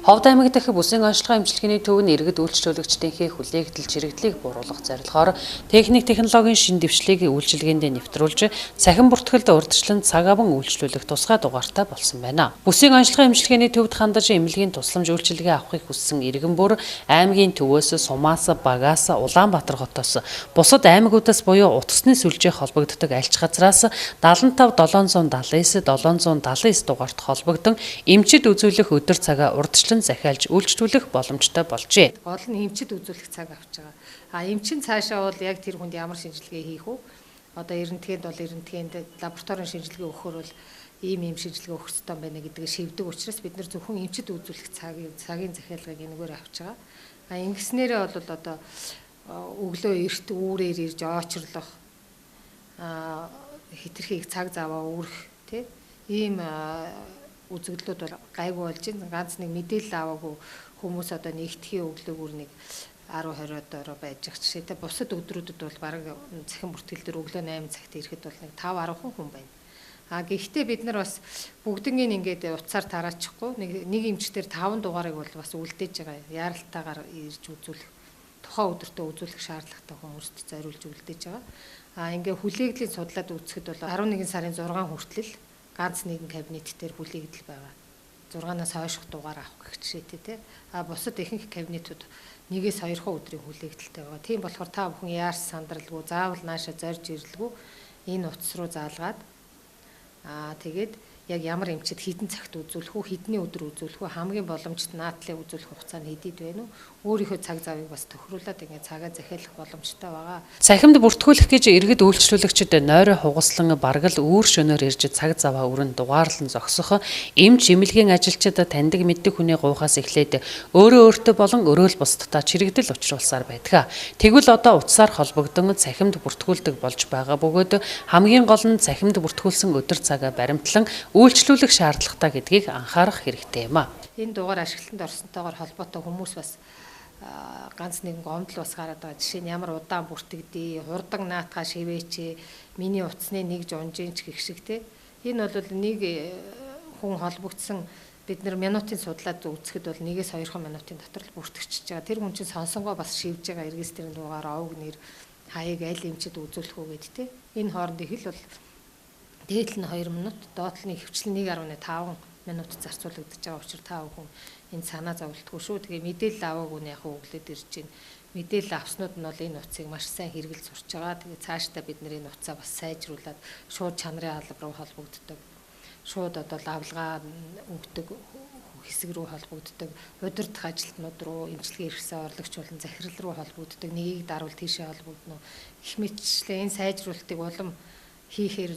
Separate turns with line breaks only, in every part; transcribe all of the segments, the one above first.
Ховд аймаг дахь бүсийн онцлогын эмчилгээний төв нь иргэд үйлчлүүлэгчдийнхээ хүлээгдэл чирэгдлийг бууруулах зорилгоор техник технологийн шин дэвшлиг үйлчилгээнд нэвтрүүлж цахим бүртгэлд урьдчилан цаг аван үйлчлүүлэх тусгай дугаартай болсон байна. Бүсийн онцлогын эмчилгээний төвд хандаж эмнэлгийн тусламж үйлчилгээ авахыг хүссэн иргэн бүр аймгийн төвөөс Сумаас, Багаас, Улаанбаатар хотоос бусад аймагуудаас буюу утасны сүлжээ холбогддог альч газраас 75 779 779 дугаарт холбогдсон эмчид үзүүлэх өдөр цагаа урьдчилан захиалж үйлчлүүлэх боломжтой болжээ.
Гол нь эмчид үзүүлэх цаг авч байгаа. Эмчин цаашаа бол яг тэр хүнд ямар шинжилгээ хийх үү? Одоо эрдэнэтэнд бол эрдэнэтэнд лабораторийн шинжилгээ өгөхөр бол ийм шинжилгээ өгөх ёстой байна гэдгийг шивдэг учраас бид нар зөвхөн эмчид үзүүлэх цагийн захиалгыг энэгээр авч байгаа. Ингэснээрээ бол одоо өглөө эрт үүрээр ирж очрлох хитрхийг цаг заваа үүрэх тийм ийм үзэгдлүүд бол гайгүй болж байна. Ганц нэг мэдээлэл аваагүй хүмүүс одоо нэгтгэхийн өглөөгөр нэг 10-20 ороо байж байгаа жишээтэй. Бусад өдрүүдэд бол бараг цахим бүртгэл дээр өглөө 8 цагт ирэхэд бол нэг 5-10 хүн байна. Гэхдээ бид нар бас бүгднийг ингээд утсаар тараачихгүй нэг эмчтэр 5 дугаарыг бол бас үлдээж байгаа. Яаралтайгаар ирж үзүүлэх тухайн өдөртөө үзүүлэх шаардлагатай хүмүүст зориулж үлдээж байгаа. Ингээ хүлээгдлийн судлаад үзэхэд бол 11 сарын 6 хүртэл ганц нэгэн кабинет дээр хүлээгдэл байгаа. 6-наас хойших дугаар авах гэх жишээтэй тий. Бусад ихэнх кабинетууд 1-2 өдрийн хүлээгдэлтэй байгаа. Тийм болохоор та бүхэн яарс сандралгүй заавал нааша зорж ирлгүй энэ утас руу заалгаад тэгээд яг ямар эмчид хэдэн цагт үзүүлэх үү, хэдний өдөр үзүүлэх үү, хамгийн боломжит наадлын үзүүлэх хугацаа нь хэдийд байна уу? Өөрийнхөө цаг завыг бас тохируулаад ингээд цагаа захиалах боломжтой байгаа.
Цахимд бүртгүүлэх гэж иргэд үйлчлүүлэгчид нойроо хугаслан баргал үүр шөнөөр ирж цаг заваа өрн дугаарлан зогсох эмч эмнэлгийн ажилчид таньдаг мэддэг хүний гуйхаас эхлээд өөртөө болон өрөөл бусдтай чирэгдэл учруулсаар байдаг. Тэгвэл одоо утсаар холбогдсон цахимд бүртгүүлдэг болж байгаа бөгөөд хамгийн гол нь цахимд бүртгүүлсэн өдөр цагаа баримтлан үйлчлүүлэх шаардлагатай гэдгийг анхаарах хэрэгтэй юм а.
Энэ дугаар ашиглалтанд орсонтойгоор холбоотой хүмүүс бас ганц нэгэн гомдол бас гараад байгаа. Жишээ нь ямар удаан бүртгэдээ, хурдан наатгаа шивээч, миний утасны нэг жунжинч гэх шиг те. Энэ бол нэг хүн холбогдсон бид нар минутын судлаад үзэхэд бол 1-2 минутын дотор л бүртгэж байгаа. Тэр хүн чинь сонсонгоо бас шивж байгаа регистрийн дугаар овг нэр хаяг аль эмчид үзүүлэх үү гэд те. Энэ хооронд их л бол дээд нь 2 минут, доод нь хөвчлэн 1.5 минут зарцуулагдаж байгаа учраас та бүхэн энэ санаа зовлтгүй шүү. Тэгээ мэдээлэл аваагүй нь яг өглөөд ирж байна. Мэдээлэл авснууд нь бол энэ утсыг маш сайн хэрэгэл сурч байгаа. Тэгээ цаашдаа бид нэр энэ утсаа бас сайжруулад шууд чанарын алба руу холбогддог. Шууд одоо авалгаа өгдөг хэсэг рүү холбогддог. Удирдах ажилтнууд руу эмчилгээ хэрэгсээ орлогч болон захирал руу холбогддог. Нэгийг даруул тийшээ холбогдно. Гэх мэтчлээ энэ сайжруулалтыг улам хийхээр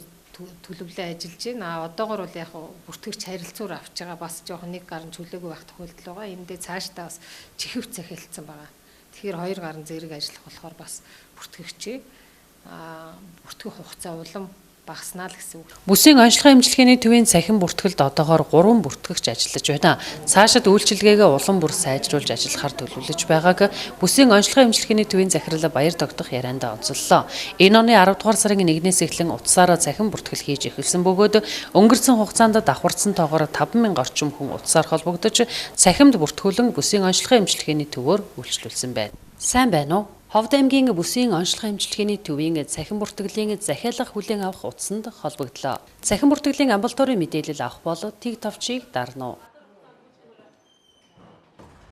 төлөвлөө ажиллаж байна. Одоогор бол яг бүртгэгч харилцуур авч байгаа бас жоохон нэг гарын чөлөөгүй байх тохиолдол байгаа. Энд дээр цаашдаа бас чихвч захиалцсан байгаа. Тэгэхээр 2 гарын зэрэг ажиллах болохоор бас бүртгэгчээ бүртгэх хугацаа улам багаснаа л гэсэн үг.
Бүсийн онцлогын эмчилгээний төвийн цахим бүртгэлд одоогоор 3 бүртгэгч ажиллаж байна. Цаашид үйлчилгээгээ улам бүр сайжруулж ажиллахаар төлөвлөж байгааг Бүсийн онцлогын эмчилгээний төвийн захирал Баяр Тогтох яриандаа онцоллоо. Энэ оны 10 дугаар сарын 1-ээс эхлэн утсаараа цахим бүртгэл хийж эхэлсэн бөгөөд өнгөрсөн хугацаанд давхарцсан тоогоор 5000 орчим хүн утсаар холбогдож цахимд бүртгүүлэн Бүсийн онцлогын эмчилгээний төвөөр үйлчлүүлсэн байна. Сайн байна уу? Ховд аймгийн Бүсийн онцлогын эмчилгээний төвийн цахим бүртгэлийн захиалга хүлээн авах утсанд холбогдлоо. Цахим бүртгэлийн амбулаторийн мэдээлэл авах бол TikTok-ыг дарна уу?